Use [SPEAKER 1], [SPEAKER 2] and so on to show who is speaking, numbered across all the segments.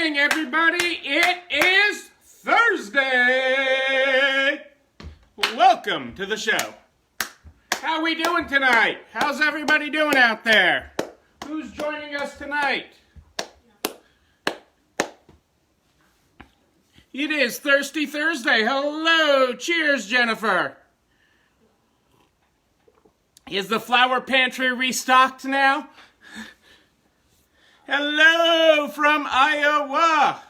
[SPEAKER 1] morning, everybody. It is Thursday. Welcome to the show. How we doing tonight? How's everybody doing out there? Who's joining us tonight? It is Thirsty Thursday. Hello. Cheers, Jennifer. Is the flower pantry restocked now? Hello from Iowa.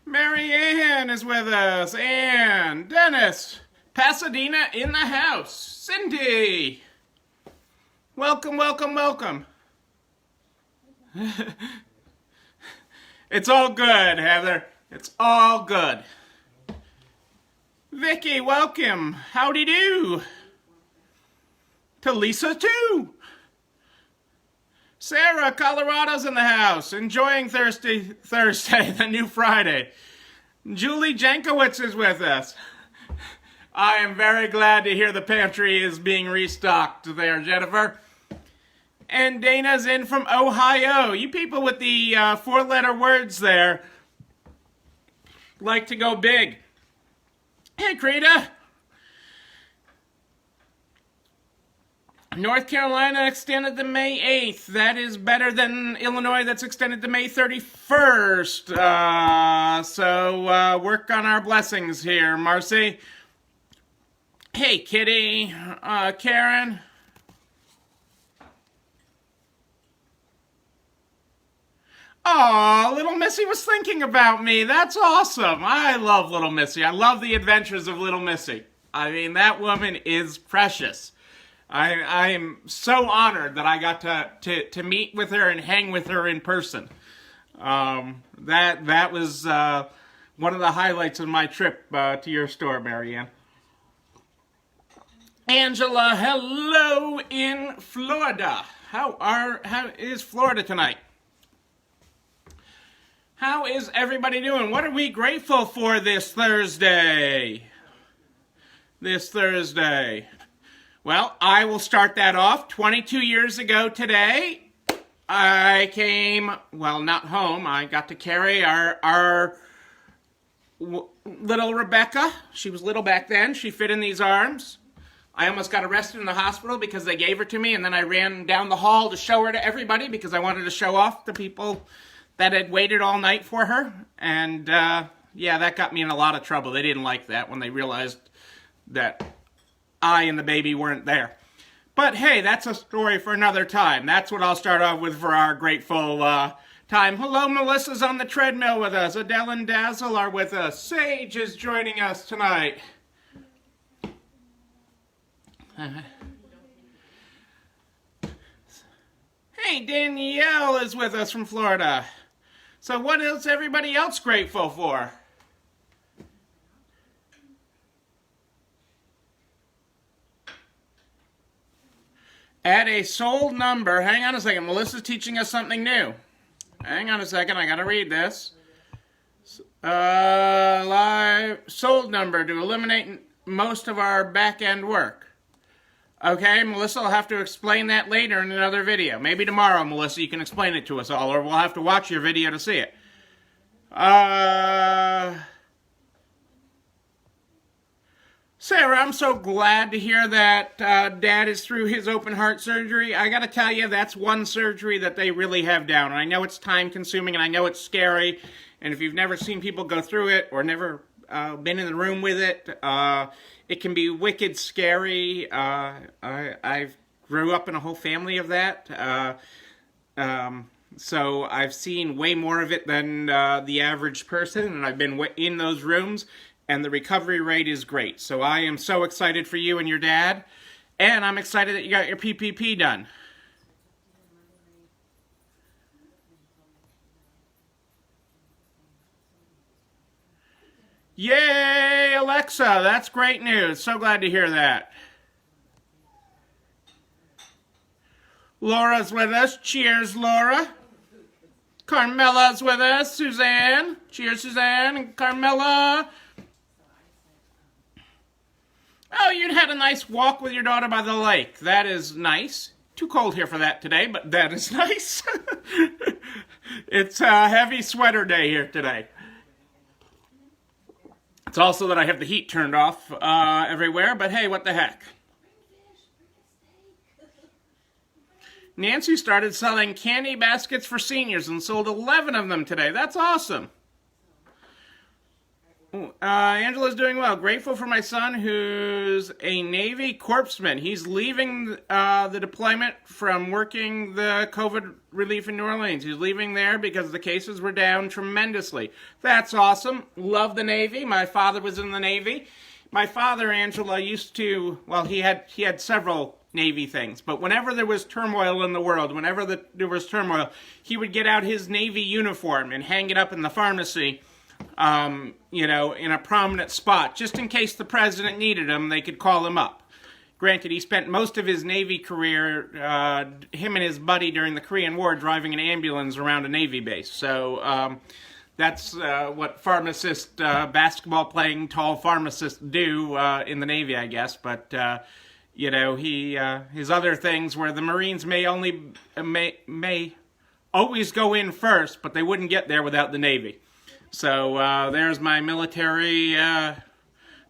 [SPEAKER 1] Mary Ann is with us. And Dennis. Pasadena in the house. Cindy. Welcome, welcome, welcome. It's all good, Heather. It's all good. Vicky, welcome. Howdy do. To Lisa, too. Sarah, Colorado's in the house. Enjoying Thirsty Thursday, the new Friday. Julie Jankowitz is with us. I am very glad to hear the pantry is being restocked there, Jennifer. And Dana's in from Ohio. You people with the four-letter words there like to go big. Hey, Krita. North Carolina extended to May 8th. That is better than Illinois that's extended to May 31st. So work on our blessings here, Marcy. Hey, Kitty. Karen. Aw, little Missy was thinking about me. That's awesome. I love little Missy. I love the adventures of little Missy. I mean, that woman is precious. I am so honored that I got to meet with her and hang with her in person. That was one of the highlights of my trip to your store, Marianne. Angela, hello in Florida. How is Florida tonight? How is everybody doing? What are we grateful for this Thursday? Well, I will start that off. 22 years ago today, I came, well, not home. I got to carry our little Rebecca. She was little back then. She fit in these arms. I almost got arrested in the hospital because they gave her to me, and then I ran down the hall to show her to everybody because I wanted to show off the people that had waited all night for her. And, yeah, that got me in a lot of trouble. They didn't like that when they realized that I and the baby weren't there. But hey, that's a story for another time. That's what I'll start off with for our grateful time. Hello, Melissa's on the treadmill with us. Adele and Dazzle are with us. Sage is joining us tonight. Hey, Danielle is with us from Florida. So what is everybody else grateful for? Add a sold number. Hang on a second. Melissa's teaching us something new. Hang on a second. I got to read this. Live sold number to eliminate most of our back-end work. Okay, Melissa will have to explain that later in another video. Maybe tomorrow, Melissa, you can explain it to us all, or we'll have to watch your video to see it. Sarah, I'm so glad to hear that Dad is through his open heart surgery. I gotta tell you, that's one surgery that they really have down. And I know it's time consuming and I know it's scary. And if you've never seen people go through it or never been in the room with it, it can be wicked scary. I grew up in a whole family of that. So I've seen way more of it than the average person. And I've been in those rooms. And the recovery rate is great. So I am so excited for you and your dad. And I'm excited that you got your PPP done. Yay, Alexa. That's great news. So glad to hear that. Laura's with us. Cheers, Laura. Carmela's with us. Suzanne. Cheers, Suzanne. And Carmela. Oh, you had a nice walk with your daughter by the lake. That is nice. Too cold here for that today, but that is nice. It's a heavy sweater day here today. It's also that I have the heat turned off everywhere, but hey, what the heck. Nancy started selling candy baskets for seniors and sold 11 of them today. That's awesome. Angela's doing well. Grateful for my son who's a Navy corpsman. He's leaving the deployment from working the COVID relief in New Orleans. He's leaving there because the cases were down tremendously. That's awesome. Love the Navy. My father was in the Navy. My father, Angela, used to, well, he had several Navy things, but whenever there was turmoil in the world, there was turmoil, he would get out his Navy uniform and hang it up in the pharmacy, in a prominent spot, just in case the president needed him, they could call him up. Granted, he spent most of his Navy career, him and his buddy during the Korean War, driving an ambulance around a Navy base. So that's what pharmacist, basketball-playing tall pharmacists do in the Navy, I guess. But his other things were the Marines may always go in first, but they wouldn't get there without the Navy. So there's my military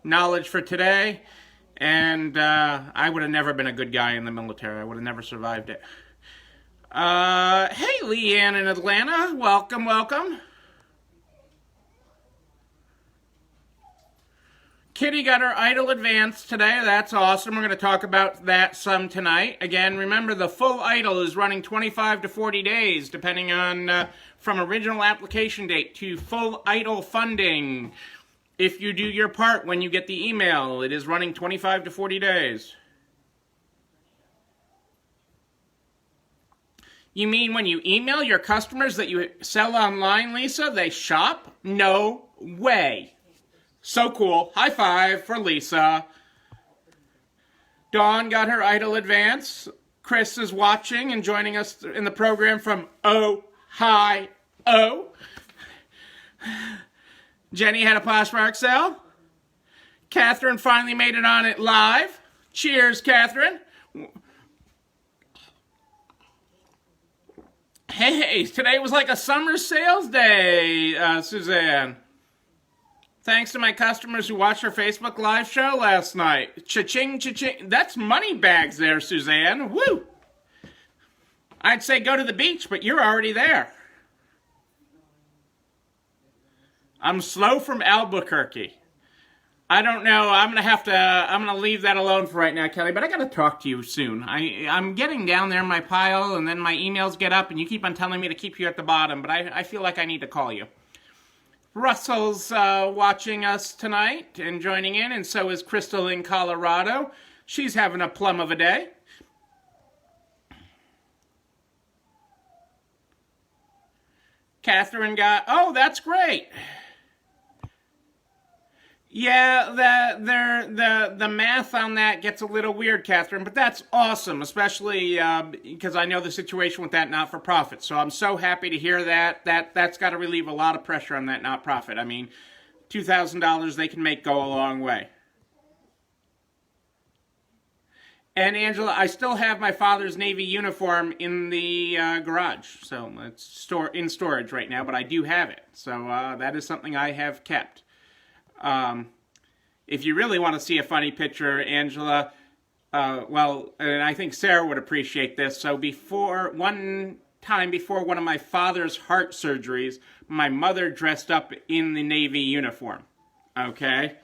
[SPEAKER 1] knowledge for today. And I would have never been a good guy in the military. I would have never survived it. Hey, Leanne in Atlanta. Welcome, welcome. Kitty got her Idol Advance today. That's awesome. We're going to talk about that some tonight. Again, remember the full Idol is running 25 to 40 days, depending on from original application date to full Idol funding. If you do your part when you get the email, it is running 25 to 40 days. You mean when you email your customers that you sell online, Lisa, they shop? No way. So cool. High five for Lisa. Dawn got her Idol Advance. Chris is watching and joining us in the program from Ohio. Jenny had a Poshmark sale. Catherine finally made it on it live. Cheers, Catherine. Hey, today was like a summer sales day, Suzanne. Thanks to my customers who watched our Facebook Live show last night. Cha-ching, cha-ching. That's money bags there, Suzanne. Woo! I'd say go to the beach, but you're already there. I'm slow from Albuquerque. I don't know. I'm gonna leave that alone for right now, Kelly, but I gotta talk to you soon. I'm getting down there in my pile, and then my emails get up, and you keep on telling me to keep you at the bottom, but I feel like I need to call you. Russell's watching us tonight and joining in, and so is Crystal in Colorado. She's having a plum of a day. Catherine got, oh, that's great. Yeah, the math on that gets a little weird, Catherine, but that's awesome, especially because I know the situation with that not-for-profit. So I'm so happy to hear that. That's got to relieve a lot of pressure on that not-profit. I mean, $2,000 they can make go a long way. And Angela, I still have my father's Navy uniform in the garage, so it's in storage right now, but I do have it. So that is something I have kept. If you really want to see a funny picture, Angela, and I think Sarah would appreciate this. So one before one of my father's heart surgeries, my mother dressed up in the Navy uniform, okay,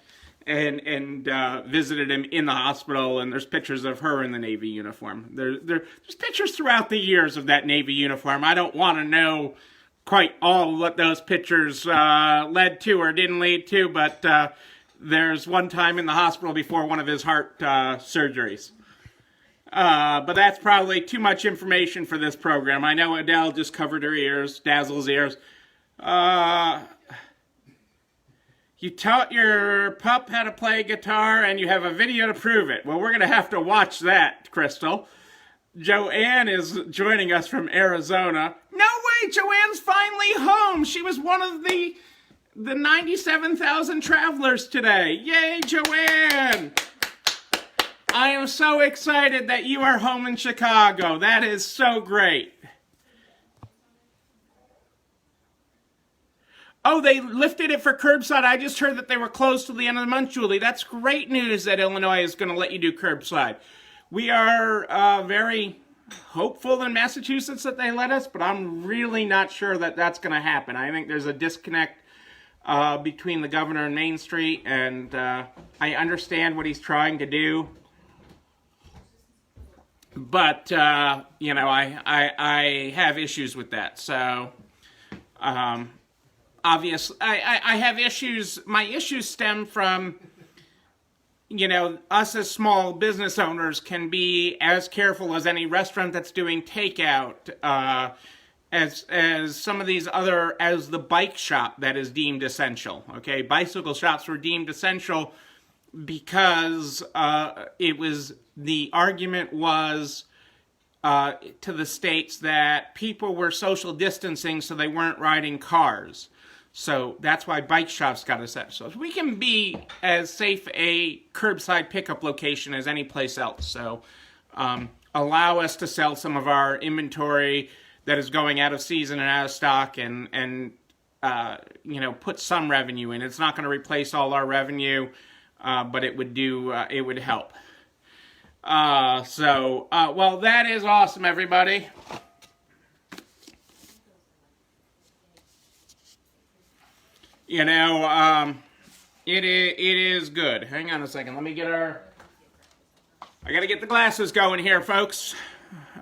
[SPEAKER 1] and visited him in the hospital, and there's pictures of her in the Navy uniform. There's pictures throughout the years of that Navy uniform. I don't want to know quite all what those pictures led to or didn't lead to, but there's one time in the hospital before one of his heart surgeries. But that's probably too much information for this program. I know Adele just covered her ears, Dazzle's ears. You taught your pup how to play guitar and you have a video to prove it. Well, we're going to have to watch that, Crystal. Joanne is joining us from Arizona. No way, Joanne's finally home. She was one of the 97,000 travelers today. Yay, Joanne! I am so excited that you are home in Chicago. That is so great. Oh, they lifted it for curbside. I just heard that they were closed till the end of the month, Julie. That's great news that Illinois is going to let you do curbside. We are very hopeful in Massachusetts that they let us, but I'm really not sure that that's going to happen. I think there's a disconnect between the governor and Main Street, and I understand what he's trying to do. But, you know, I have issues with that. So, obviously, I have issues. My issues stem from, you know, us as small business owners can be as careful as any restaurant that's doing takeout, as some of these other, as the bike shop that is deemed essential. Okay, bicycle shops were deemed essential because the argument was to the states that people were social distancing, so they weren't riding cars. So that's why bike shops got essential. So we can be as safe a curbside pickup location as any place else. So allow us to sell some of our inventory that is going out of season and out of stock, and you know, put some revenue in. It's not going to replace all our revenue, but it would do. It would help. Well, that is awesome, everybody. You know, it is good. Hang on a second. Let me get I gotta get the glasses going here, folks.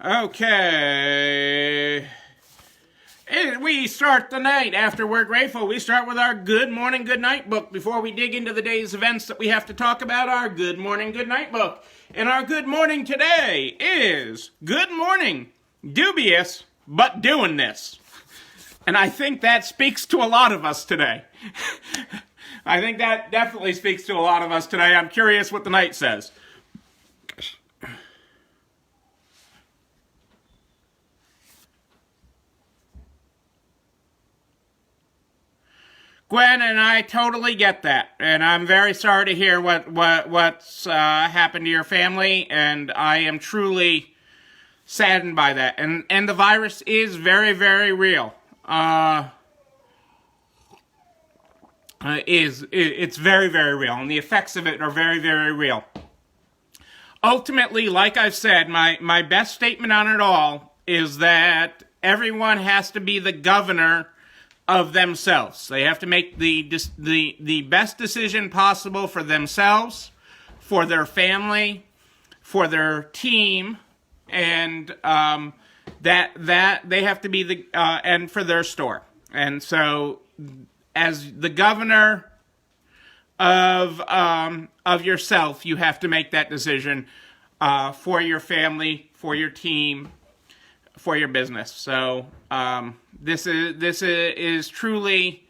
[SPEAKER 1] Okay. And we start the night after we're grateful. We start with our Good Morning, Good Night book. Before we dig into the day's events that we have to talk about, our Good Morning, Good Night book. And our good morning today is Good Morning, Dubious, but Doing This. And I think that speaks to a lot of us today. I think that definitely speaks to a lot of us today. I'm curious what the night says. Gwen, and I totally get that, and I'm very sorry to hear what's happened to your family, and I am truly saddened by that. And the virus is very, very real. It's very, very real, and the effects of it are very, very real. Ultimately, like I've said, my best statement on it all is that everyone has to be the governor of themselves. They have to make the best decision possible for themselves, for their family, for their team, and that they have to be and for their store. And so, as the governor of yourself, you have to make that decision for your family, for your team, for your business. So this is truly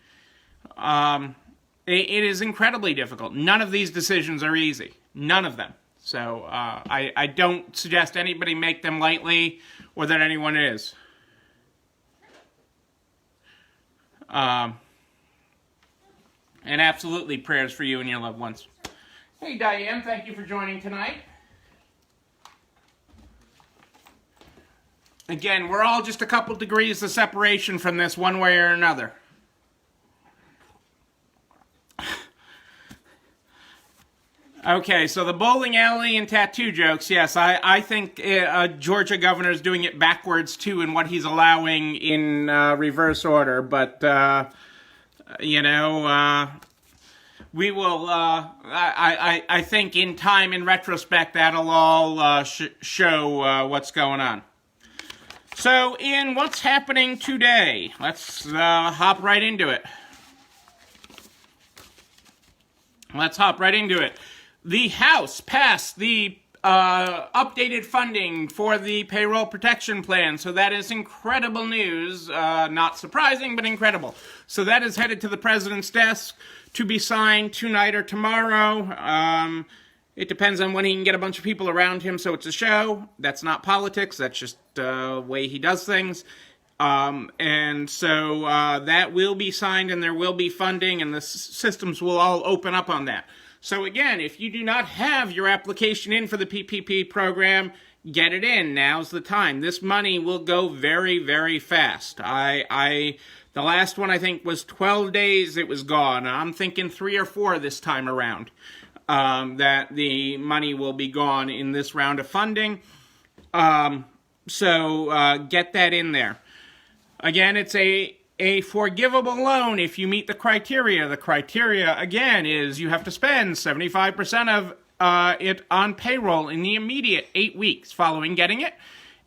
[SPEAKER 1] it is incredibly difficult. None of these decisions are easy. None of them. So I don't suggest anybody make them lightly, or that anyone is. And absolutely prayers for you and your loved ones. Hey Diane, thank you for joining tonight. Again, we're all just a couple degrees of separation from this one way or another. Okay, so the bowling alley and tattoo jokes, yes, I think Georgia governor is doing it backwards too in what he's allowing in reverse order, but you know, we will, I think in time, in retrospect, that'll all show what's going on. So, in what's happening today, let's hop right into it. The House passed the updated funding for the payroll protection plan, so that is incredible news. Not surprising, but incredible. So that is headed to the president's desk to be signed tonight or tomorrow. It depends on when he can get a bunch of people around him, so it's a show. That's not politics, that's just the way he does things. And so that will be signed, and there will be funding, and the systems will all open up on that. So again, if you do not have your application in for the PPP program, get it in. Now's the time. This money will go very, very fast. The last one I think was 12 days it was gone. I'm thinking 3 or 4 this time around. That the money will be gone in this round of funding. So get that in there. Again, it's a forgivable loan if you meet the criteria. The criteria, again, is you have to spend 75% of it on payroll in the immediate 8 weeks following getting it,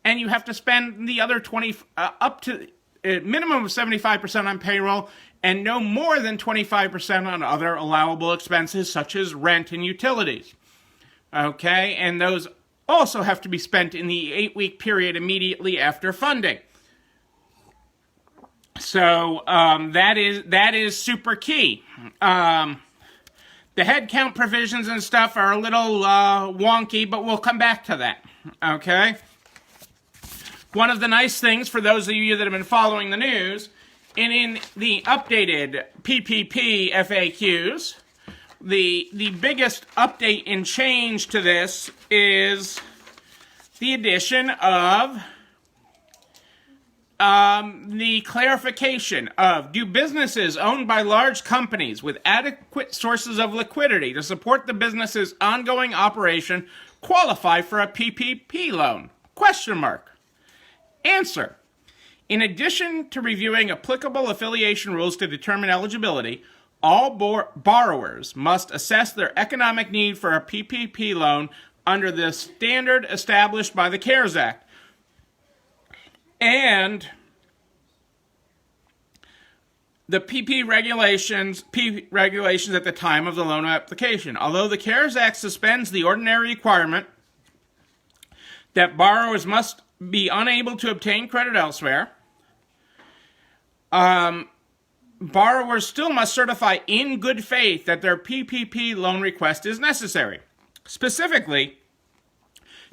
[SPEAKER 1] and you have to spend the other 20 up to a minimum of 75% on payroll and no more than 25% on other allowable expenses such as rent and utilities. Okay, and those also have to be spent in the 8-week period immediately after funding. So that is super key. The headcount provisions and stuff are a little wonky, but we'll come back to that. Okay. One of the nice things for those of you that have been following the news, and in the updated PPP FAQs, the biggest update and change to this is the addition of the clarification of, do businesses owned by large companies with adequate sources of liquidity to support the business's ongoing operation qualify for a PPP loan? Question mark. Answer. In addition to reviewing applicable affiliation rules to determine eligibility, all borrowers must assess their economic need for a PPP loan under the standard established by the CARES Act. And the P regulations at the time of the loan application. Although the CARES Act suspends the ordinary requirement that borrowers must be unable to obtain credit elsewhere, borrowers still must certify in good faith that their PPP loan request is necessary. Specifically,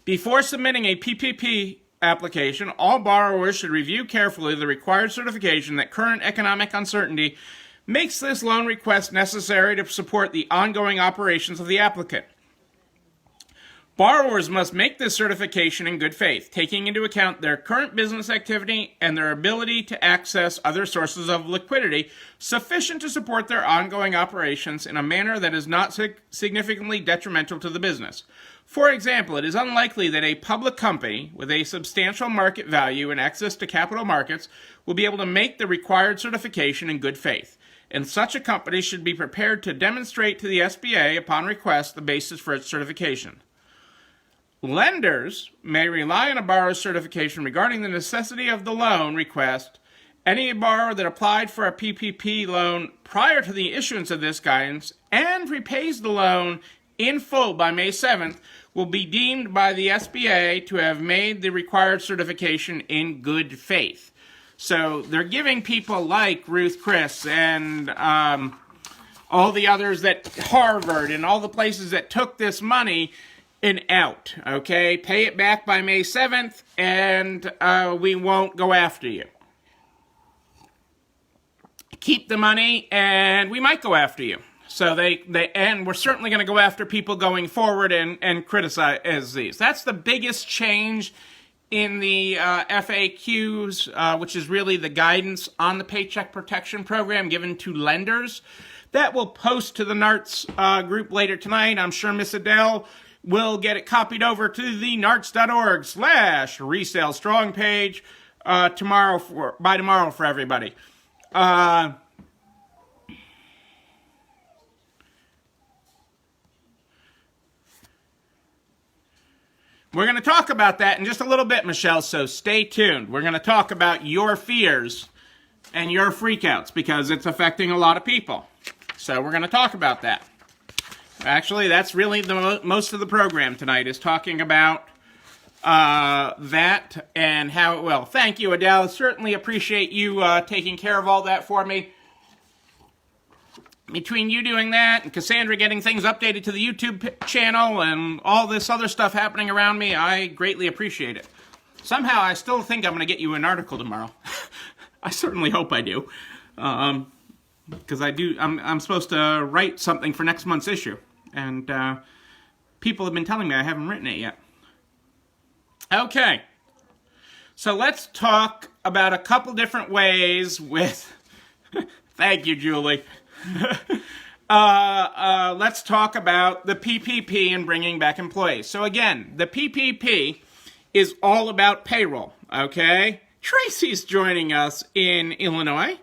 [SPEAKER 1] before submitting a PPP application, all borrowers should review carefully the required certification that current economic uncertainty makes this loan request necessary to support the ongoing operations of the applicant. Borrowers must make this certification in good faith, taking into account their current business activity and their ability to access other sources of liquidity sufficient to support their ongoing operations in a manner that is not significantly detrimental to the business. For example, it is unlikely that a public company with a substantial market value and access to capital markets will be able to make the required certification in good faith, and such a company should be prepared to demonstrate to the SBA upon request the basis for its certification. Lenders may rely on a borrower's certification regarding the necessity of the loan request. Any borrower that applied for a PPP loan prior to the issuance of this guidance and repays the loan in full by May 7th will be deemed by the SBA to have made the required certification in good faith. So they're giving people like Ruth Chris and all the others at Harvard and all the places that took this money an out, okay? Pay it back by May 7th and we won't go after you. Keep the money and we might go after you. So and we're certainly going to go after people going forward and criticize these. That's the biggest change in the FAQs, which is really the guidance on the Paycheck Protection Program given to lenders. That will post to the NARTS group later tonight. I'm sure Miss Adele will get it copied over to the narts.org/resale strong page by tomorrow for everybody. We're going to talk about that in just a little bit, Michelle, so stay tuned. We're going to talk about your fears and your freakouts because it's affecting a lot of people. So we're going to talk about that. Actually, that's really most of the program tonight is talking about that and how it will. Thank you, Adele. Certainly appreciate you taking care of all that for me. Between you doing that and Cassandra getting things updated to the YouTube channel and all this other stuff happening around me, I greatly appreciate it. Somehow, I still think I'm going to get you an article tomorrow. I certainly hope I do. Because I'm supposed to write something for next month's issue. And people have been telling me I haven't written it yet. Okay, so let's talk about a couple different ways with. Thank you, Julie. Let's talk about the PPP and bringing back employees. So again, the PPP is all about payroll, okay? Tracy's joining us in Illinois.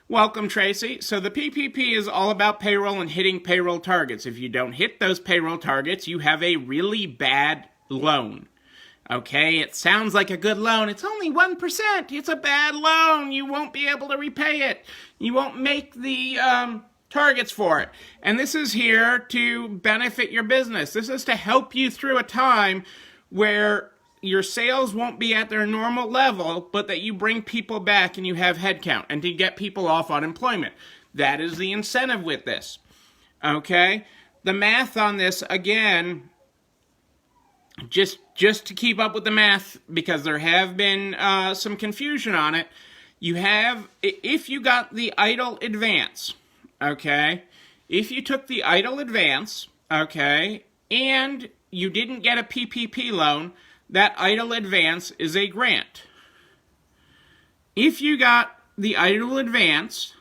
[SPEAKER 1] Welcome, Tracy. So the PPP is all about payroll and hitting payroll targets. If you don't hit those payroll targets, you have a really bad loan. Okay, it sounds like a good loan. It's only 1%. It's a bad loan. You won't be able to repay it. You won't make the targets for it. And this is here to benefit your business. This is to help you through a time where your sales won't be at their normal level, but that you bring people back and you have headcount, and to get people off unemployment. That is the incentive with this. Okay? The math on this, again, just to keep up with the math, because there have been some confusion on it, you have, if you got the EIDL advance, okay, if you took the EIDL advance, okay, and you didn't get a PPP loan, that EIDL advance is a grant. If you got the EIDL advance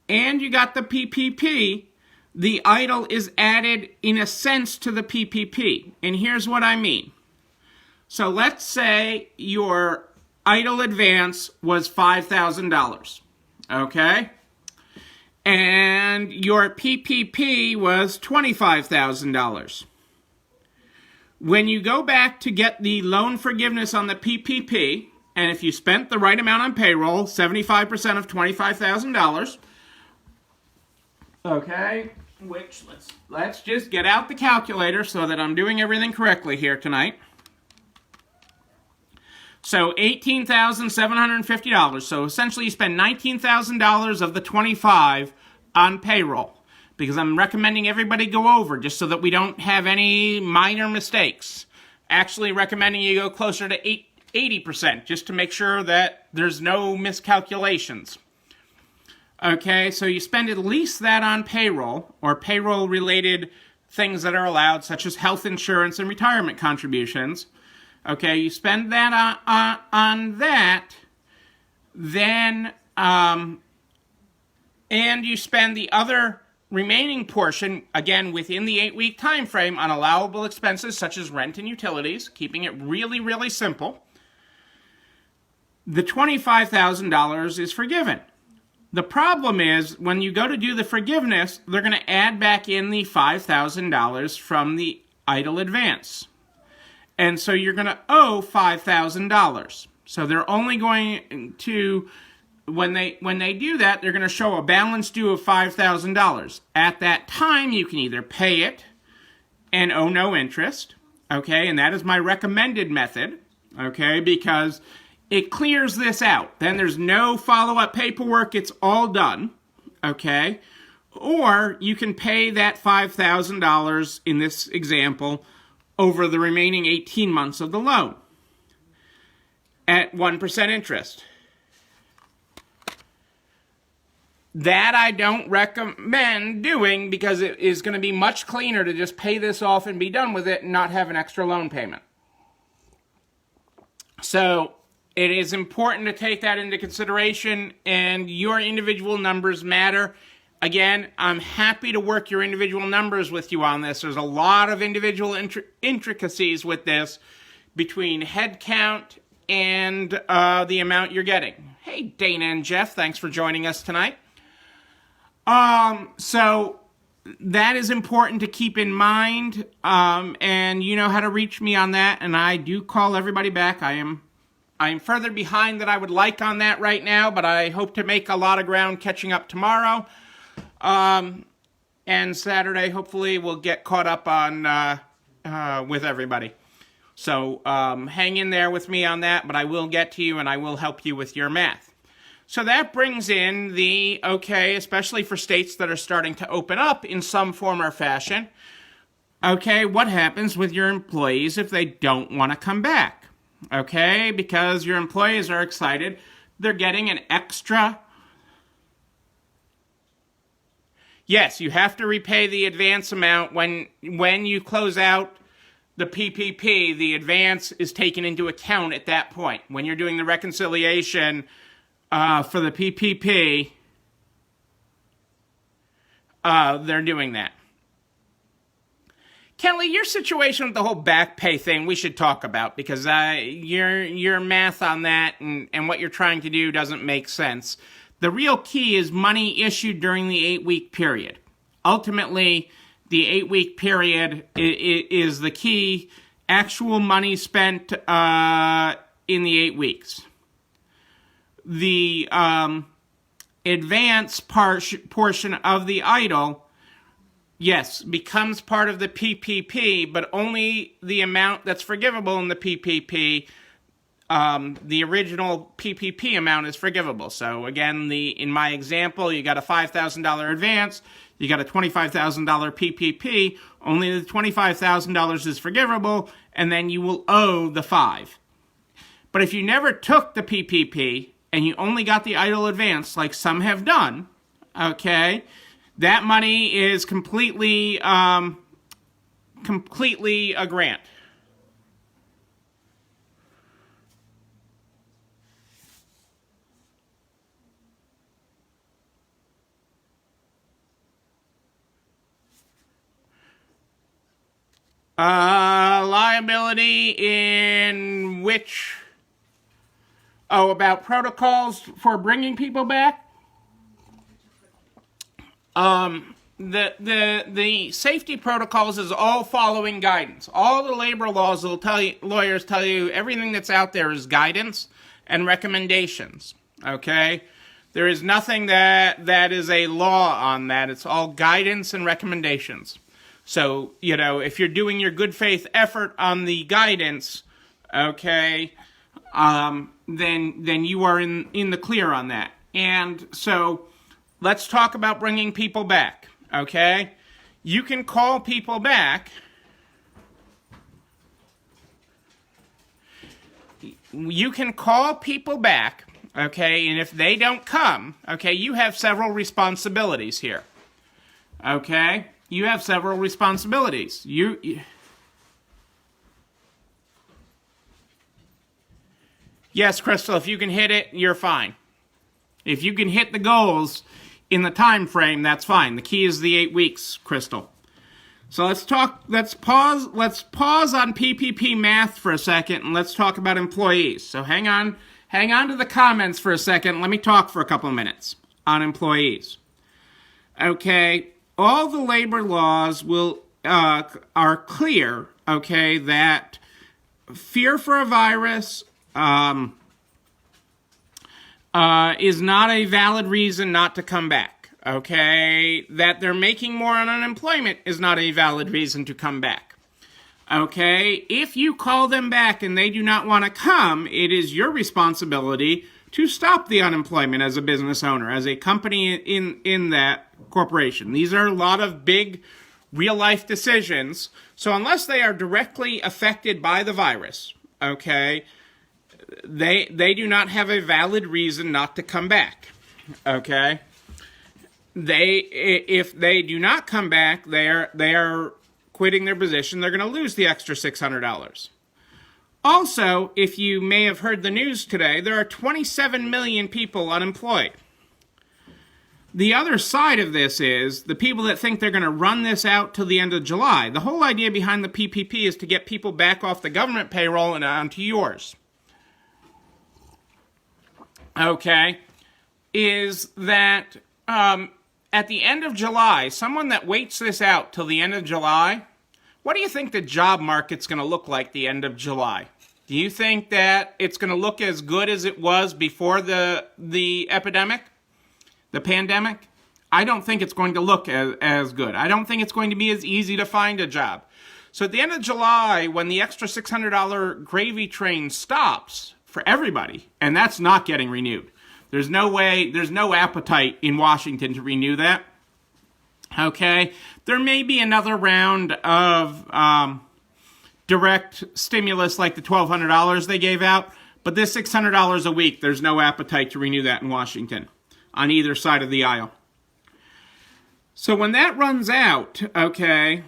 [SPEAKER 1] and you got the PPP, the EIDL is added in a sense to the PPP. And here's what I mean. So let's say your EIDL advance was $5,000, okay? And your PPP was $25,000. When you go back to get the loan forgiveness on the PPP, and if you spent the right amount on payroll, 75% of $25,000, okay, which let's just get out the calculator so that I'm doing everything correctly here tonight. So $18,750. So essentially you spend $19,000 of the $25,000 on payroll, because I'm recommending everybody go over just so that we don't have any minor mistakes. Actually recommending you go closer to 80% just to make sure that there's no miscalculations. Okay, so you spend at least that on payroll or payroll-related things that are allowed, such as health insurance and retirement contributions. Okay, you spend that on that, then, and you spend the other remaining portion, again, within the 8-week time frame, on allowable expenses such as rent and utilities, keeping it really, really simple. The $25,000 is forgiven. The problem is, when you go to do the forgiveness, they're going to add back in the $5,000 from the EIDL advance. And so you're going to owe $5,000. So they're only going to, when they do that, they're going to show a balance due of $5,000. At that time, you can either pay it and owe no interest, okay, and that is my recommended method, okay, because it clears this out. Then there's no follow-up paperwork. It's all done, okay? Or you can pay that $5,000 in this example over the remaining 18 months of the loan at 1% interest. That I don't recommend doing, because it is going to be much cleaner to just pay this off and be done with it and not have an extra loan payment. So it is important to take that into consideration, and your individual numbers matter. Again, I'm happy to work your individual numbers with you on this. There's a lot of individual intricacies with this between head count and the amount you're getting. Hey, Dana and Jeff, thanks for joining us tonight. So that is important to keep in mind, and you know how to reach me on that, and I do call everybody back. I'm further behind than I would like on that right now, but I hope to make a lot of ground catching up tomorrow. And Saturday, hopefully, we'll get caught up on with everybody. So hang in there with me on that, but I will get to you and I will help you with your math. So that brings in the, okay, especially for states that are starting to open up in some form or fashion, okay, what happens with your employees if they don't want to come back? Okay, because your employees are excited, they're getting an extra. Yes, you have to repay the advance amount when you close out the PPP, the advance is taken into account at that point. When you're doing the reconciliation for the PPP, they're doing that. Kelly, your situation with the whole back pay thing, we should talk about, because your math on that and what you're trying to do doesn't make sense. The real key is money issued during the 8-week period. Ultimately, the 8-week period is the key. Actual money spent in the 8 weeks. The advance portion of the EIDL, yes, becomes part of the PPP, but only the amount that's forgivable in the PPP. The original PPP amount is forgivable. So again, in my example, you got a $5,000 advance, you got a $25,000 PPP, only the $25,000 is forgivable, and then you will owe the $5,000. But if you never took the PPP, and you only got the EIDL advance, like some have done, okay, that money is completely a grant. Liability in which? Oh, about protocols for bringing people back? The safety protocols is all following guidance. All the labor laws will tell you, lawyers tell you, everything that's out there is guidance and recommendations, okay? There is nothing that is a law on that. It's all guidance and recommendations. So, if you're doing your good faith effort on the guidance, okay, then you are in the clear on that. And so let's talk about bringing people back, okay? You can call people back. You can call people back, okay, and if they don't come, okay, you have several responsibilities here, okay? You have several responsibilities. Yes, Crystal, if you can hit it, you're fine. If you can hit the goals in the time frame, that's fine. The key is the 8 weeks, Crystal. So let's pause on PPP math for a second, and let's talk about employees. So hang on to the comments for a second. Let me talk for a couple of minutes on employees. Okay, all the labor laws are clear, okay, that fear for a virus is not a valid reason not to come back, okay? That they're making more on unemployment is not a valid reason to come back, okay? If you call them back and they do not want to come, it is your responsibility to stop the unemployment as a business owner, as a company in that corporation. These are a lot of big real-life decisions. So unless they are directly affected by the virus, okay, they do not have a valid reason not to come back, okay? If they do not come back, they are quitting their position. They're going to lose the extra $600. Also, if you may have heard the news today, there are 27 million people unemployed. The other side of this is the people that think they're going to run this out till the end of July. The whole idea behind the PPP is to get people back off the government payroll and onto yours. Okay, is that at the end of July, someone that waits this out till the end of July, what do you think the job market's going to look like the end of July? Do you think that it's going to look as good as it was before the epidemic, the pandemic? I don't think it's going to look as good. I don't think it's going to be as easy to find a job. So at the end of July, when the extra $600 gravy train stops for everybody, and that's not getting renewed. There's no way, there's no appetite in Washington to renew that. Okay? There may be another round of direct stimulus like the $1,200 they gave out, but this $600 a week, there's no appetite to renew that in Washington on either side of the aisle. So when that runs out, okay,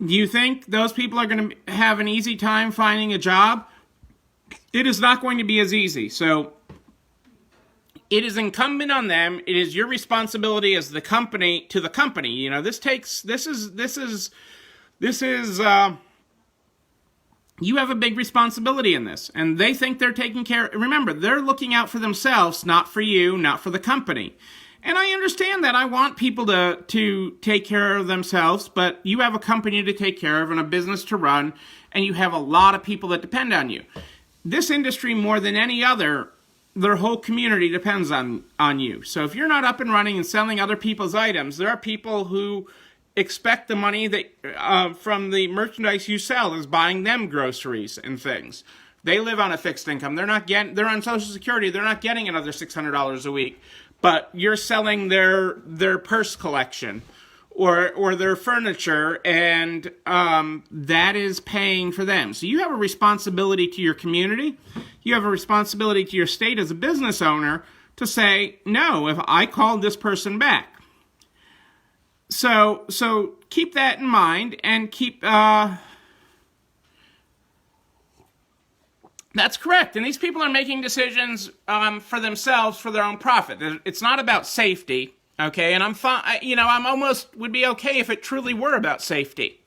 [SPEAKER 1] Do you think those people are going to have an easy time finding a job? It is not going to be as easy. So it is incumbent on them. It is your responsibility as the company to the company. You know, you have a big responsibility in this, and they think they're taking care. Remember, they're looking out for themselves, not for you, not for the company. And I understand that. I want people to take care of themselves, but you have a company to take care of and a business to run, and you have a lot of people that depend on you. This industry, more than any other, their whole community depends on you. So if you're not up and running and selling other people's items, there are people who expect the money that from the merchandise you sell is buying them groceries and things. They live on a fixed income. They're on Social Security. They're not getting another $600 a week. But you're selling their purse collection or their furniture, and that is paying for them. So you have a responsibility to your community. You have a responsibility to your state as a business owner to say, no, if I called this person back. So keep that in mind, and keep... That's correct, and these people are making decisions for themselves, for their own profit. It's not about safety, okay? And I'm almost would be okay if it truly were about safety,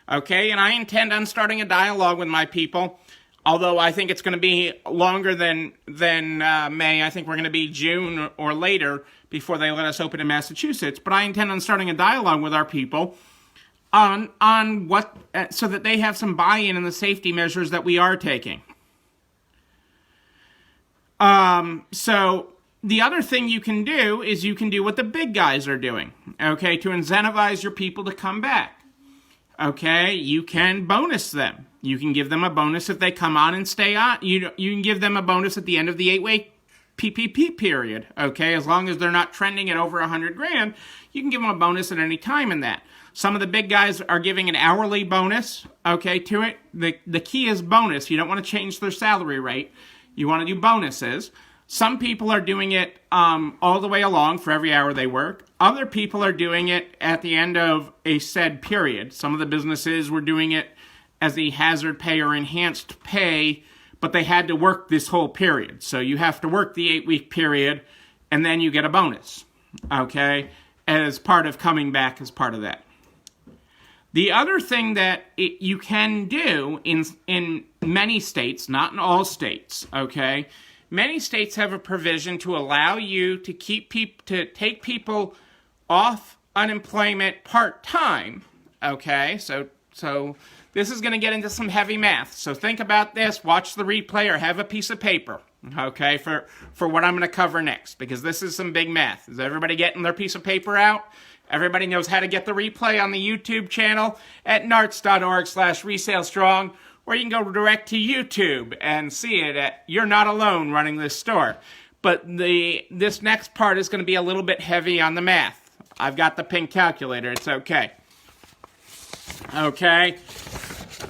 [SPEAKER 1] okay? And I intend on starting a dialogue with my people, although I think it's going to be longer than May. I think we're going to be June or later before they let us open in Massachusetts. But I intend on starting a dialogue with our people on what so that they have some buy-in in the safety measures that we are taking. So the other thing you can do is you can do what the big guys are doing, okay, to incentivize your people to come back. Okay, you can bonus them. You can give them a bonus if they come on and stay on. You can give them a bonus at the end of the 8-week PPP period, okay, as long as they're not trending at over $100,000, you can give them a bonus at any time in that. Some of the big guys are giving an hourly bonus, okay, to it. The key is bonus. You don't want to change their salary rate. You want to do bonuses. Some people are doing it all the way along for every hour they work. Other people are doing it at the end of a said period. Some of the businesses were doing it as a hazard pay or enhanced pay, but they had to work this whole period. So you have to work the 8-week period, and then you get a bonus, okay, as part of coming back as part of that. The other thing that you can do in many states, not in all states, okay, many states have a provision to allow you to take people off unemployment part-time, okay, so this is going to get into some heavy math, so think about this, watch the replay, or have a piece of paper, okay, for what I'm going to cover next, because this is some big math. Is everybody getting their piece of paper out? Everybody knows how to get the replay on the YouTube channel at narts.org/resalestrong, or you can go direct to YouTube and see it at You're Not Alone Running This Store. But this next part is going to be a little bit heavy on the math. I've got the pink calculator. It's okay. Okay.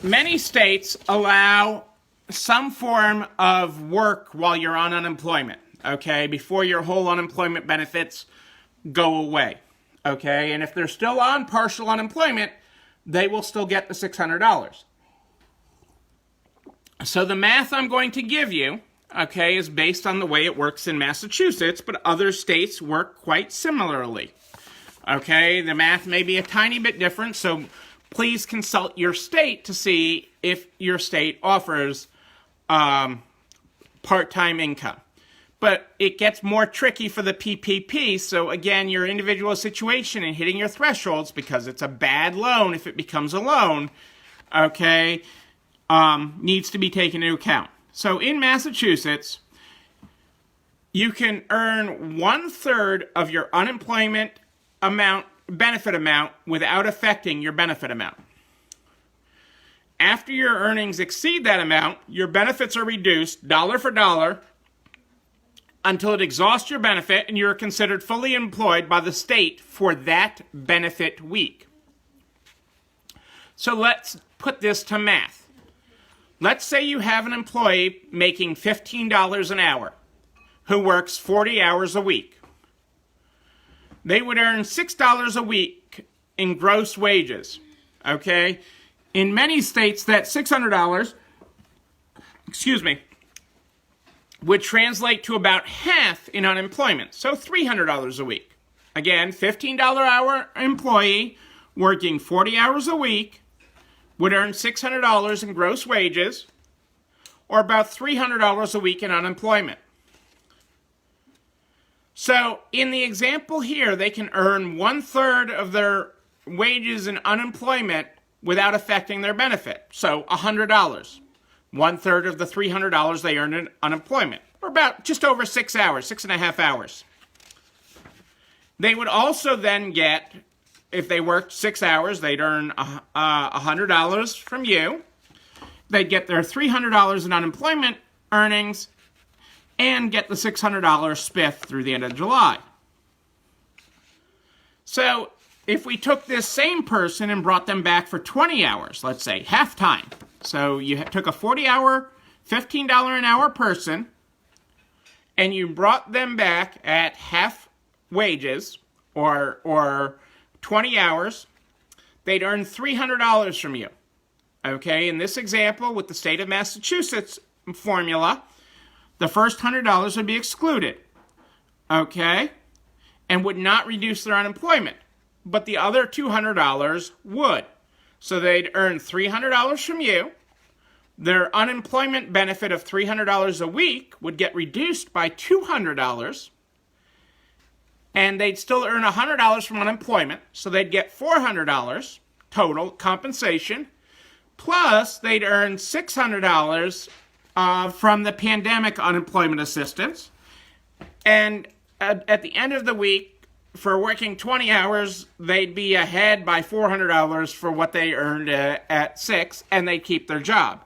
[SPEAKER 1] Many states allow some form of work while you're on unemployment, okay, before your whole unemployment benefits go away. Okay, and if they're still on partial unemployment, they will still get the $600. So the math I'm going to give you, okay, is based on the way it works in Massachusetts, but other states work quite similarly. Okay, the math may be a tiny bit different, so please consult your state to see if your state offers part-time income. But it gets more tricky for the PPP, so again, your individual situation and hitting your thresholds, because it's a bad loan if it becomes a loan, okay, needs to be taken into account. So in Massachusetts, you can earn 1/3 of your unemployment benefit amount without affecting your benefit amount. After your earnings exceed that amount, your benefits are reduced dollar for dollar until it exhausts your benefit and you're considered fully employed by the state for that benefit week. So let's put this to math. Let's say you have an employee making $15 an hour who works 40 hours a week. They would earn $6 a week in gross wages. Okay? In many states, that $600, would translate to about half in unemployment. So $300 a week. Again, $15 hour employee working 40 hours a week would earn $600 in gross wages, or about $300 a week in unemployment. So in the example here, they can earn 1/3 of their wages in unemployment without affecting their benefit. So $100. 1/3 of the $300 they earned in unemployment, or about just over 6 hours, 6.5 hours. They would also then get, if they worked 6 hours, they'd earn $100 from you. They'd get their $300 in unemployment earnings and get the $600 spiff through the end of July. So if we took this same person and brought them back for 20 hours, let's say, half time. So you took a 40-hour, $15 an hour person, and you brought them back at half wages, or 20 hours, they'd earn $300 from you. Okay, in this example, with the state of Massachusetts formula, the first $100 would be excluded, okay, and would not reduce their unemployment. But the other $200 would. So they'd earn $300 from you. Their unemployment benefit of $300 a week would get reduced by $200, and they'd still earn $100 from unemployment, so they'd get $400 total compensation, plus they'd earn $600 from the pandemic unemployment assistance, and at the end of the week, for working 20 hours, they'd be ahead by $400 for what they earned at 6, and they'd keep their job.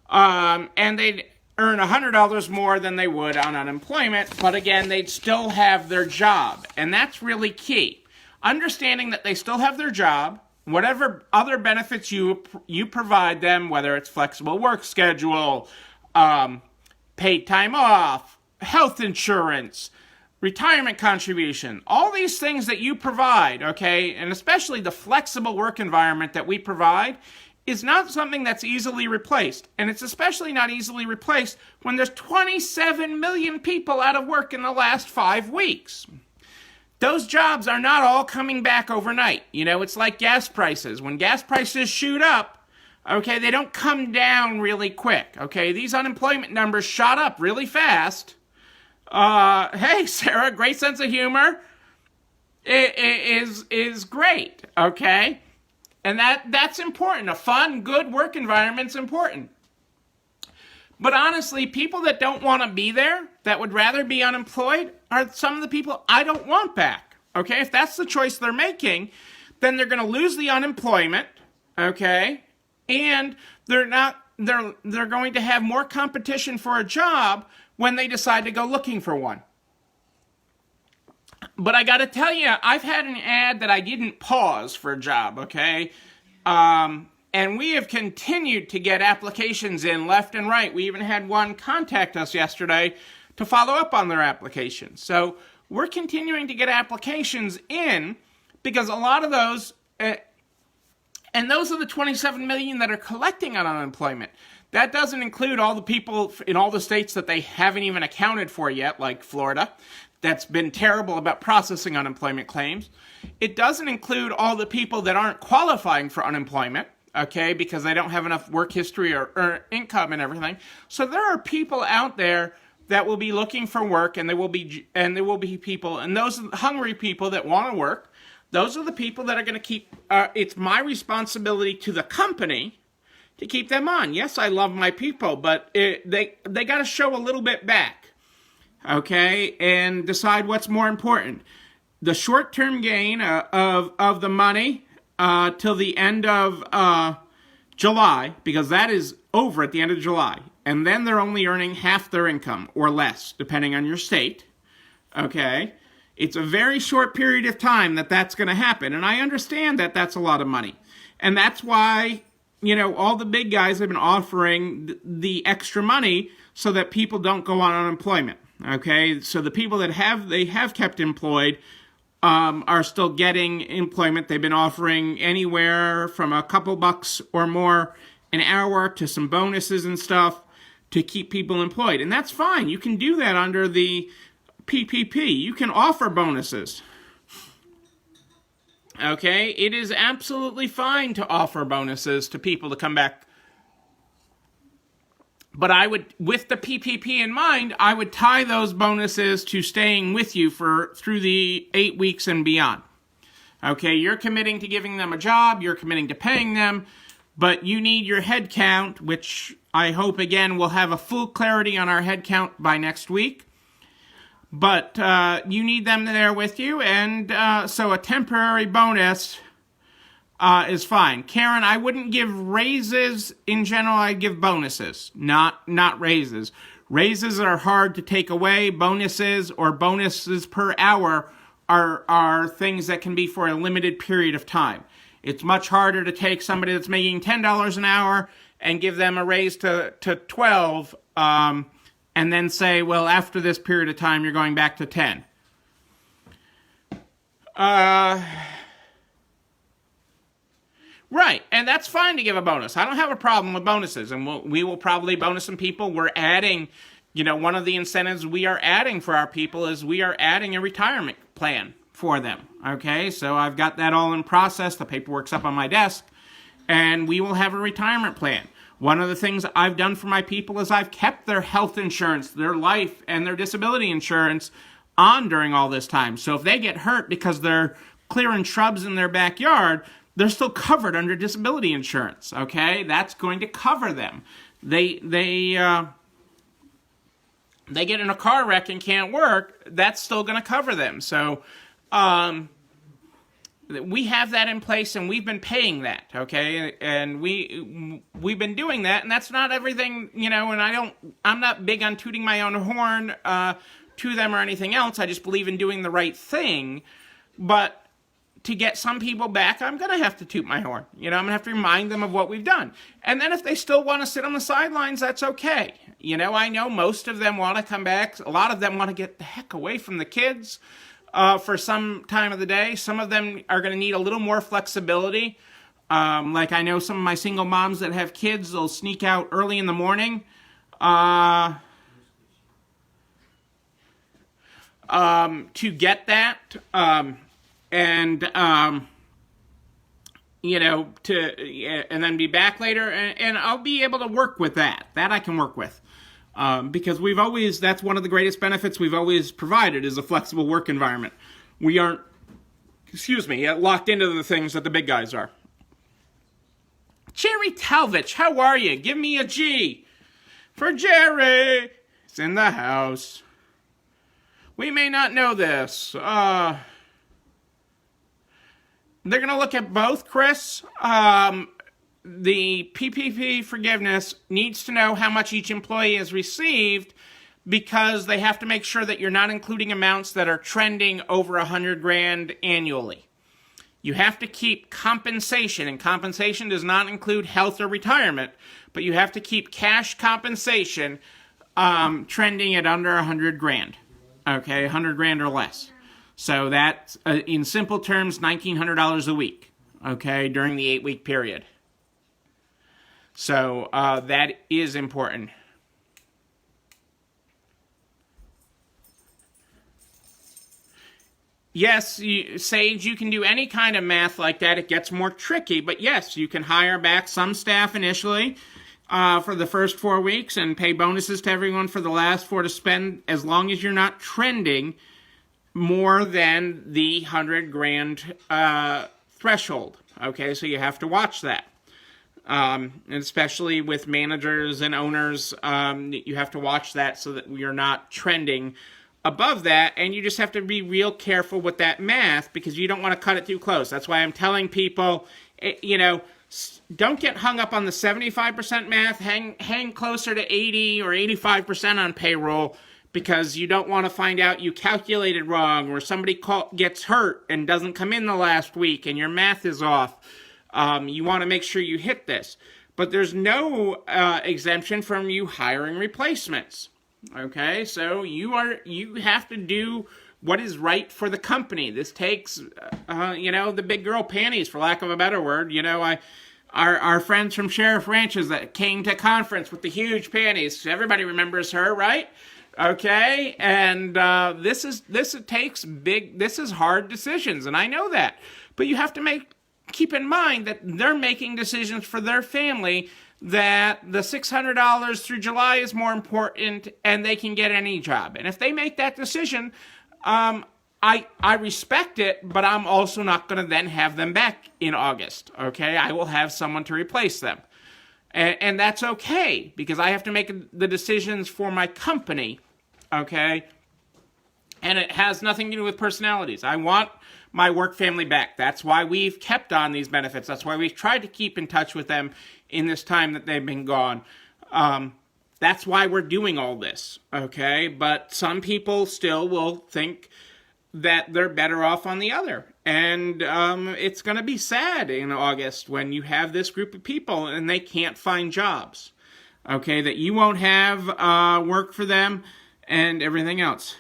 [SPEAKER 1] And they'd earn $100 more than they would on unemployment, but again, they'd still have their job, and that's really key. Understanding that they still have their job, whatever other benefits you provide them, whether it's flexible work schedule, paid time off, health insurance, retirement contribution, all these things that you provide, okay, and especially the flexible work environment that we provide, is not something that's easily replaced. And it's especially not easily replaced when there's 27 million people out of work in the last 5 weeks. Those jobs are not all coming back overnight. You know, it's like gas prices. When gas prices shoot up, okay, they don't come down really quick, okay? These unemployment numbers shot up really fast. Hey, Sarah, great sense of humor is great, okay? And that's important. A fun, good work environment's important. But honestly, people that don't want to be there, that would rather be unemployed, are some of the people I don't want back. Okay, if that's the choice they're making, then they're going to lose the unemployment, okay? And they're going to have more competition for a job when they decide to go looking for one. But I got to tell you, I've had an ad that I didn't pause for a job, okay? And we have continued to get applications in left and right. We even had one contact us yesterday to follow up on their application. So we're continuing to get applications in because a lot of those, and those are the 27 million that are collecting on unemployment. That doesn't include all the people in all the states that they haven't even accounted for yet, like Florida, that's been terrible about processing unemployment claims. It doesn't include all the people that aren't qualifying for unemployment, okay, because they don't have enough work history or income and everything. So there are people out there that will be looking for work, and there will be people, and those hungry people that want to work, those are the people that are going to keep, it's my responsibility to the company to keep them on. Yes, I love my people, but they got to show a little bit back, okay, and decide what's more important. The short-term gain of the money till the end of July, because that is over at the end of July, and then they're only earning half their income or less, depending on your state, okay? It's a very short period of time that's going to happen, and I understand that that's a lot of money, and that's why, you know, all the big guys have been offering the extra money so that people don't go on unemployment, okay? So the people that have kept employed are still getting employment. They've been offering anywhere from a couple bucks or more an hour to some bonuses and stuff to keep people employed. And that's fine. You can do that under the PPP. You can offer bonuses. Okay? It is absolutely fine to offer bonuses to people to come back. But I would, with the PPP in mind, I would tie those bonuses to staying with you through the 8 weeks and beyond. Okay, you're committing to giving them a job, you're committing to paying them, but you need your head count, which I hope, again, we'll have a full clarity on our head count by next week. But you need them there with you, and so a temporary bonus is fine. Karen, I wouldn't give raises in general. I'd give bonuses, not raises. Raises are hard to take away. Bonuses or bonuses per hour are things that can be for a limited period of time. It's much harder to take somebody that's making $10 an hour and give them a raise to 12, and then say, well, after this period of time, you're going back to 10. Right, and that's fine to give a bonus. I don't have a problem with bonuses, and we will probably bonus some people. We're adding, one of the incentives we are adding for our people is we are adding a retirement plan for them, okay? So I've got that all in process. The paperwork's up on my desk, and we will have a retirement plan. One of the things I've done for my people is I've kept their health insurance, their life, and their disability insurance on during all this time. So if they get hurt because they're clearing shrubs in their backyard, they're still covered under disability insurance, okay? That's going to cover them. They get in a car wreck and can't work, that's still going to cover them. So we have that in place, and we've been paying that, okay? And we've been doing that, and that's not everything, and I'm not big on tooting my own horn to them or anything else. I just believe in doing the right thing. But to get some people back, I'm going to have to toot my horn. I'm going to have to remind them of what we've done. And then if they still want to sit on the sidelines, that's okay. I know most of them want to come back. A lot of them want to get the heck away from the kids for some time of the day. Some of them are going to need a little more flexibility. Like I know some of my single moms that have kids, they'll sneak out early in the morning to get that. And then be back later, and I'll be able to work with that. That I can work with. Because that's one of the greatest benefits we've always provided is a flexible work environment. We aren't, locked into the things that the big guys are. Jerry Talvich, how are you? Give me a G for Jerry. It's in the house. We may not know this. They're going to look at both, Chris. The PPP forgiveness needs to know how much each employee has received because they have to make sure that you're not including amounts that are trending over $100,000 annually. You have to keep compensation, and compensation does not include health or retirement, but you have to keep cash compensation trending at under $100,000. Okay, $100,000 or less. So that's, in simple terms, $1,900 a week, okay, during the 8-week period. So that is important. Yes, Sage, you can do any kind of math like that. It gets more tricky, but yes, you can hire back some staff initially for the first 4 weeks and pay bonuses to everyone for the last 4 to spend as long as you're not trending more than the $100,000 threshold. Okay, so you have to watch that. And especially with managers and owners, you have to watch that so that you're not trending above that, and you just have to be real careful with that math because you don't want to cut it too close. That's why I'm telling people, don't get hung up on the 75% math. Hang closer to 80 or 85% on payroll, because you don't want to find out you calculated wrong or somebody gets hurt and doesn't come in the last week and your math is off. You want to make sure you hit this. But there's no exemption from you hiring replacements. Okay, so you have to do what is right for the company. This takes, the big girl panties, for lack of a better word. Our friends from Sheriff Ranches that came to conference with the huge panties. Everybody remembers her, right? Okay, and this is hard decisions, and I know that. But you have to keep in mind that they're making decisions for their family, that the $600 through July is more important, and they can get any job. And if they make that decision, I respect it, but I'm also not going to then have them back in August, okay? I will have someone to replace them. And that's okay, because I have to make the decisions for my company, okay? And it has nothing to do with personalities. I want my work family back. That's why we've kept on these benefits. That's why we've tried to keep in touch with them in this time that they've been gone. That's why we're doing all this, okay? But some people still will think that they're better off on the other. And it's going to be sad in August when you have this group of people and they can't find jobs, okay? That you won't have work for them and everything else.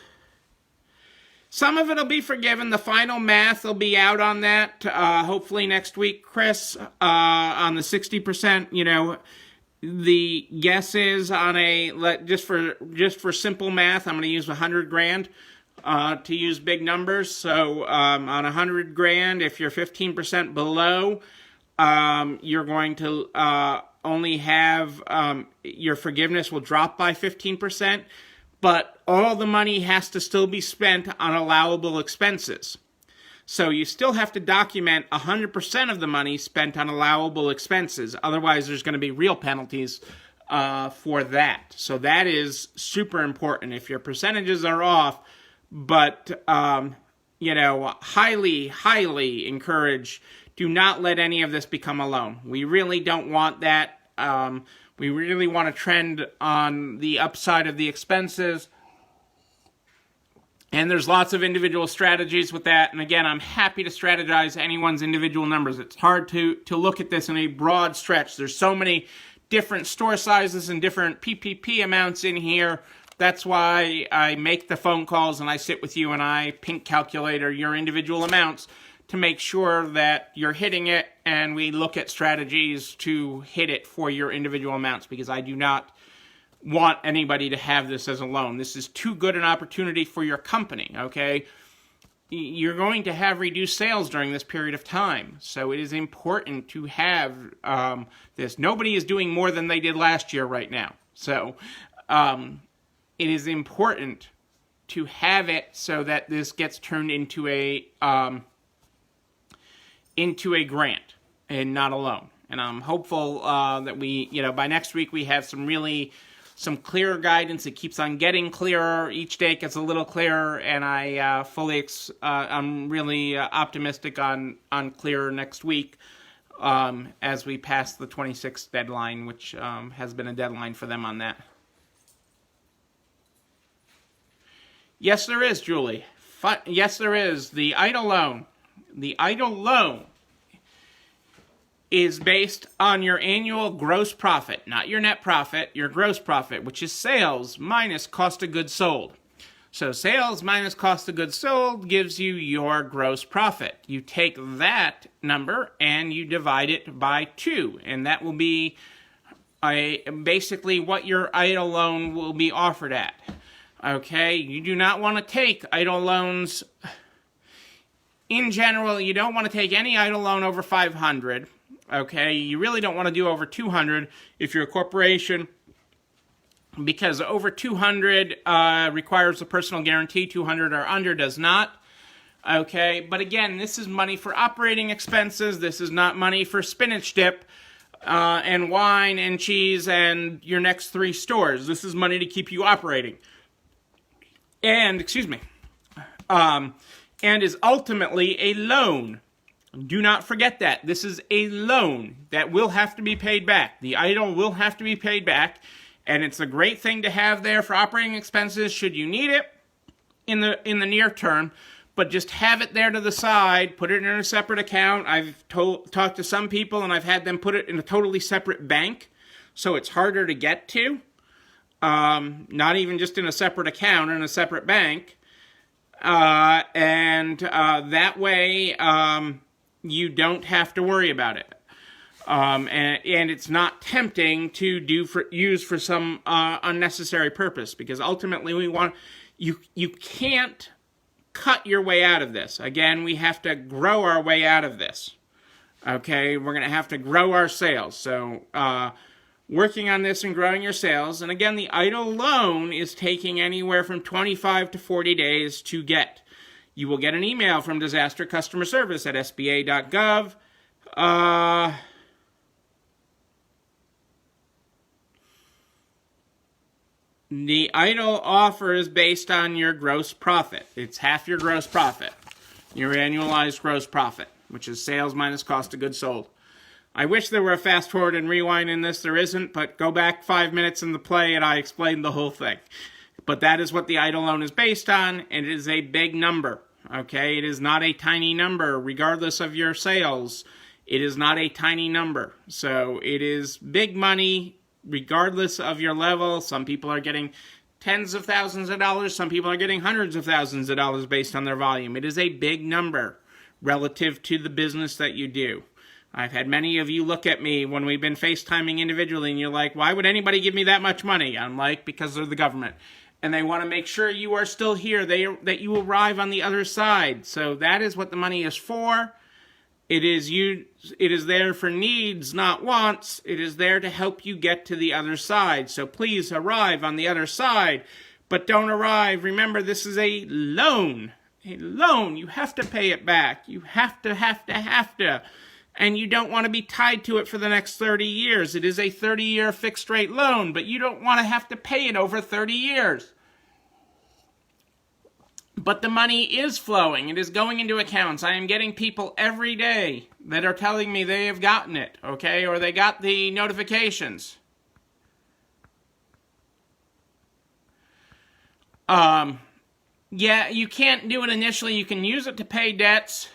[SPEAKER 1] Some of it will be forgiven. The final math will be out on that, hopefully next week, Chris, on the 60%, the guess is on just for simple math, I'm going to use $100,000 to use big numbers. So on $100,000, if you're 15% below, you're going to only have your forgiveness will drop by 15%, but all the money has to still be spent on allowable expenses. So you still have to document 100% of the money spent on allowable expenses. Otherwise, there's going to be real penalties for that. So that is super important. If your percentages are off, but, highly, highly encourage, do not let any of this become a loan. We really don't want that. We really want to trend on the upside of the expenses. And there's lots of individual strategies with that. And again, I'm happy to strategize anyone's individual numbers. It's hard to look at this in a broad stretch. There's so many different store sizes and different PPP amounts in here. That's why I make the phone calls and I sit with you and I pink calculator your individual amounts to make sure that you're hitting it, and we look at strategies to hit it for your individual amounts, because I do not want anybody to have this as a loan. This is too good an opportunity for your company, okay? You're going to have reduced sales during this period of time, so it is important to have this. Nobody is doing more than they did last year right now, so it is important to have it so that this gets turned into a grant and not a loan. And I'm hopeful that we, by next week we have some clearer guidance. It keeps on getting clearer. Each day it gets a little clearer, and I'm really optimistic on clearer next week as we pass the 26th deadline, which has been a deadline for them on that. Yes, there is, Julie. Yes, there is. The EIDL loan. The EIDL loan is based on your annual gross profit, not your net profit, your gross profit, which is sales minus cost of goods sold. So sales minus cost of goods sold gives you your gross profit. You take that number and you divide it by 2, and that will be basically what your EIDL loan will be offered at. Okay, you do not want to take EIDL loans. In general, you don't want to take any EIDL loan over $500. Okay, you really don't want to do over $200 if you're a corporation, because over $200 requires a personal guarantee. $200 or under does not. Okay, but again, this is money for operating expenses. This is not money for spinach dip and wine and cheese and your next 3 stores. This is money to keep you operating. And, and is ultimately a loan. Do not forget that. This is a loan that will have to be paid back. The EIDL will have to be paid back, and it's a great thing to have there for operating expenses should you need it in the near term, but just have it there to the side, put it in a separate account. I've talked to some people, and I've had them put it in a totally separate bank, so it's harder to get to. not even just in a separate account in a separate bank. And that way you don't have to worry about it. And it's not tempting to use for some unnecessary purpose, because ultimately you can't cut your way out of this. Again, we have to grow our way out of this. Okay, we're going to have to grow our sales. So working on this and growing your sales. And again, the EIDL loan is taking anywhere from 25 to 40 days to get. You will get an email from Disaster Customer Service at sba.gov. The EIDL offer is based on your gross profit. It's half your gross profit, your annualized gross profit, which is sales minus cost of goods sold. I wish there were a fast forward and rewind in this. There isn't, but go back 5 minutes in the play and I explained the whole thing. But that is what the EIDL loan is based on, and it is a big number. Okay, it is not a tiny number, regardless of your sales. It is not a tiny number. So it is big money, regardless of your level. Some people are getting tens of thousands of dollars. Some people are getting hundreds of thousands of dollars based on their volume. It is a big number relative to the business that you do. I've had many of you look at me when we've been FaceTiming individually, and you're like, why would anybody give me that much money? I'm like, because they're the government. And they want to make sure you are still here, that you arrive on the other side. So that is what the money is for. It is there for needs, not wants. It is there to help you get to the other side. So please arrive on the other side, but don't arrive. Remember, this is a loan. A loan. You have to pay it back. You have to. And you don't want to be tied to it for the next 30 years. It is a 30-year fixed rate loan, but you don't want to have to pay it over 30 years. But the money is flowing. It is going into accounts. I am getting people every day that are telling me they have gotten it, okay, or they got the notifications. Yeah, you can't do it initially. You can use it to pay debts.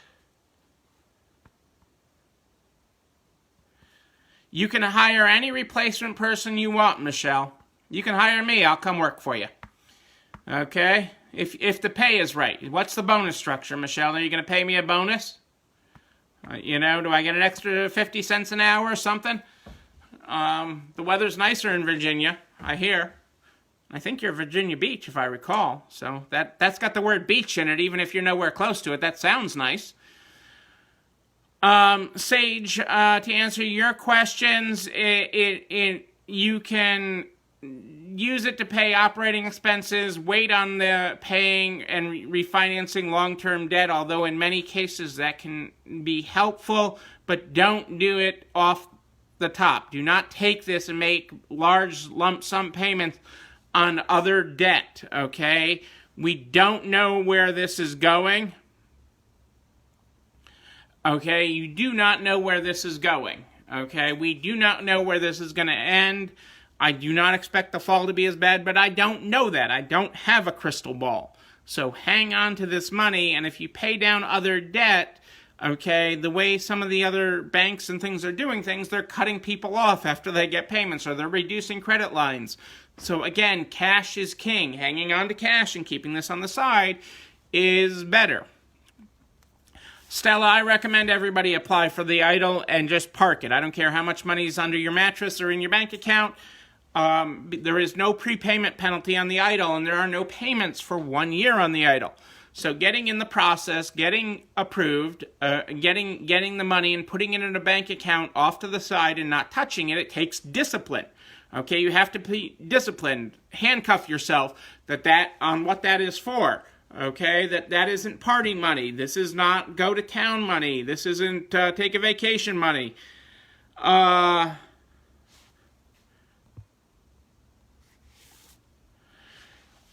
[SPEAKER 1] You can hire any replacement person you want, Michelle. You can hire me. I'll come work for you. Okay? If the pay is right. What's the bonus structure, Michelle? Are you going to pay me a bonus? Do I get an extra 50 cents an hour or something? The weather's nicer in Virginia, I hear. I think you're Virginia Beach, if I recall. So that's got the word beach in it, even if you're nowhere close to it. That sounds nice. Sage, to answer your questions, you can use it to pay operating expenses, wait on the paying and refinancing long-term debt, although in many cases that can be helpful, but don't do it off the top. Do not take this and make large lump sum payments on other debt, okay? We don't know where this is going. Okay, you do not know where this is going. Okay, we do not know where this is going to end. I do not expect the fall to be as bad, but I don't know that. I don't have a crystal ball. So hang on to this money, and if you pay down other debt, okay, the way some of the other banks and things are doing things, they're cutting people off after they get payments, or they're reducing credit lines. So again, cash is king. Hanging on to cash and keeping this on the side is better. Stella, I recommend everybody apply for the EIDL and just park it. I don't care how much money is under your mattress or in your bank account. There is no prepayment penalty on the EIDL, and there are no payments for 1 year on the EIDL. So getting in the process, getting approved, getting the money and putting it in a bank account off to the side and not touching it, it takes discipline. Okay, you have to be disciplined. Handcuff yourself on what that is for. Okay, that isn't party money. This is not go to town money. This isn't take a vacation money. On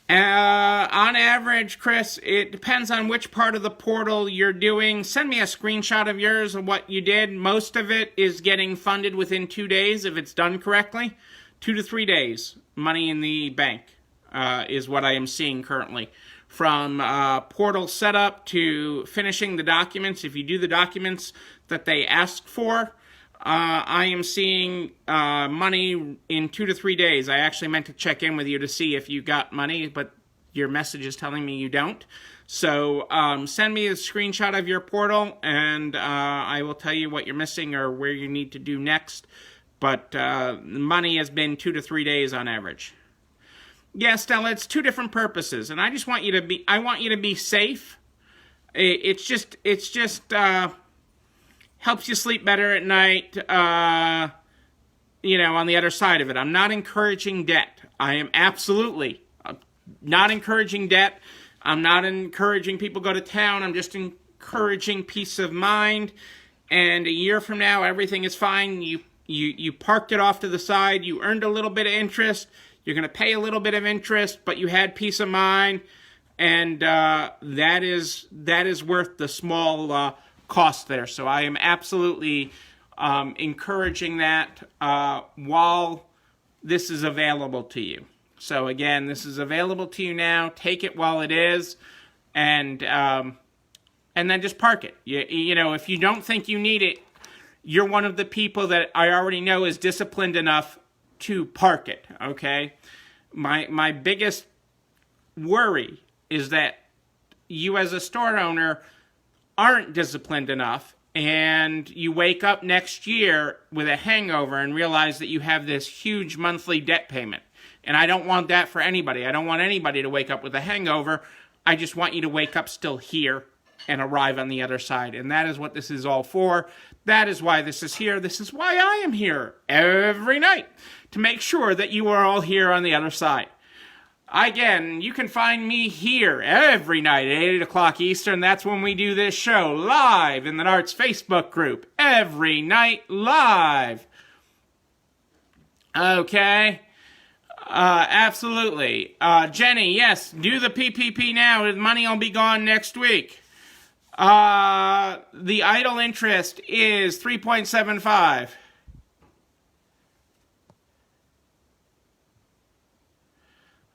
[SPEAKER 1] average, Chris, it depends on which part of the portal you're doing. Send me a screenshot of yours of what you did. Most of it is getting funded within 2 days if it's done correctly. 2 to 3 days, money in the bank is what I am seeing currently. From portal setup to finishing the documents, if you do the documents that they ask for, I am seeing money in 2 to 3 days. I actually meant to check in with you to see if you got money, but your message is telling me you don't. So send me a screenshot of your portal, and I will tell you what you're missing or where you need to do next. But money has been 2 to 3 days on average. Yeah, Stella, it's two different purposes, and I just want you to be. I want you to be safe. It's just helps you sleep better at night. On the other side of it, I'm not encouraging debt. I am absolutely not encouraging debt. I'm not encouraging people go to town. I'm just encouraging peace of mind. And a year from now, everything is fine. You parked it off to the side. You earned a little bit of interest. You're going to pay a little bit of interest, but you had peace of mind, and that is worth the small cost there. So I am absolutely encouraging that while this is available to you. So again, this is available to you now. Take it while it is, and then just park it. If you don't think you need it, you're one of the people that I already know is disciplined enough to park it, okay? My biggest worry is that you as a store owner aren't disciplined enough, and you wake up next year with a hangover and realize that you have this huge monthly debt payment. And I don't want that for anybody. I don't want anybody to wake up with a hangover. I just want you to wake up still here and arrive on the other side. And that is what this is all for. That is why this is here. This is why I am here every night, to make sure that you are all here on the other side. Again, you can find me here every night at 8 o'clock Eastern. That's when we do this show live in the Narts Facebook group. Every night live. Okay. Absolutely. Jenny, yes, do the PPP now. The money will be gone next week. The idle interest is 3.75.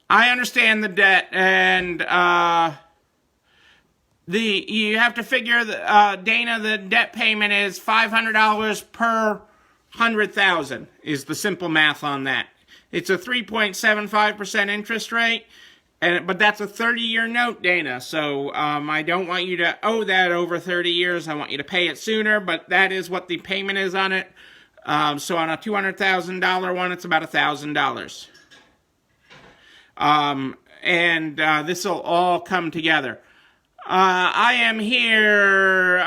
[SPEAKER 1] I understand the debt, and you have to figure Dana, the debt payment is $500 per 100,000 is the simple math on that. It's a 3.75% interest rate, but that's a 30-year note, Dana. So I don't want you to owe that over 30 years. I want you to pay it sooner, but that is what the payment is on it. So on a $200,000 one, it's about $1,000. And this will all come together. I am here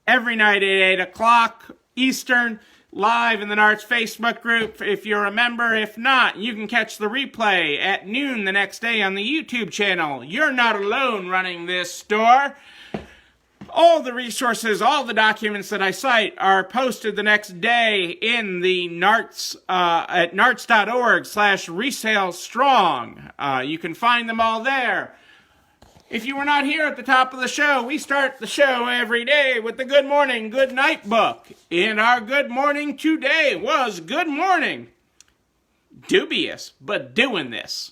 [SPEAKER 1] every night at 8 o'clock Eastern, live in the Narts Facebook group. If you're a member, if not, you can catch the replay at noon the next day on the YouTube channel. You're not alone running this store. All the resources, all the documents that I cite are posted the next day in the Narts, at narts.org/resale strong. You can find them all there. If you were not here at the top of the show, we start the show every day with the Good Morning, Good Night book. And our good morning today was Good Morning. Dubious, but doing this.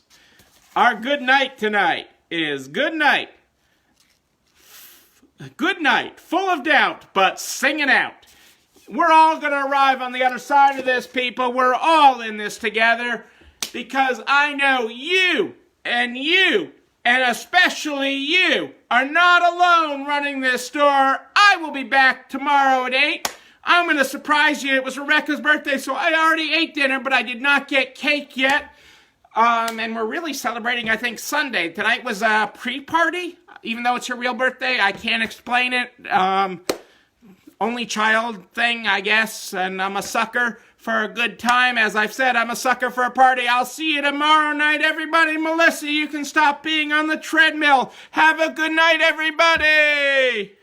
[SPEAKER 1] Our good night tonight is Good Night. Good night, full of doubt, but singing out. We're all going to arrive on the other side of this, people. We're all in this together, because I know you, and especially you, are not alone running this store. I will be back tomorrow at 8. I'm going to surprise you. It was Rebecca's birthday, so I already ate dinner, but I did not get cake yet. And we're really celebrating, I think, Sunday. Tonight was a pre-party. Even though it's her real birthday, I can't explain it. Only child thing, I guess. And I'm a sucker for a good time. As I've said, I'm a sucker for a party. I'll see you tomorrow night, everybody. Melissa, you can stop being on the treadmill. Have a good night, everybody.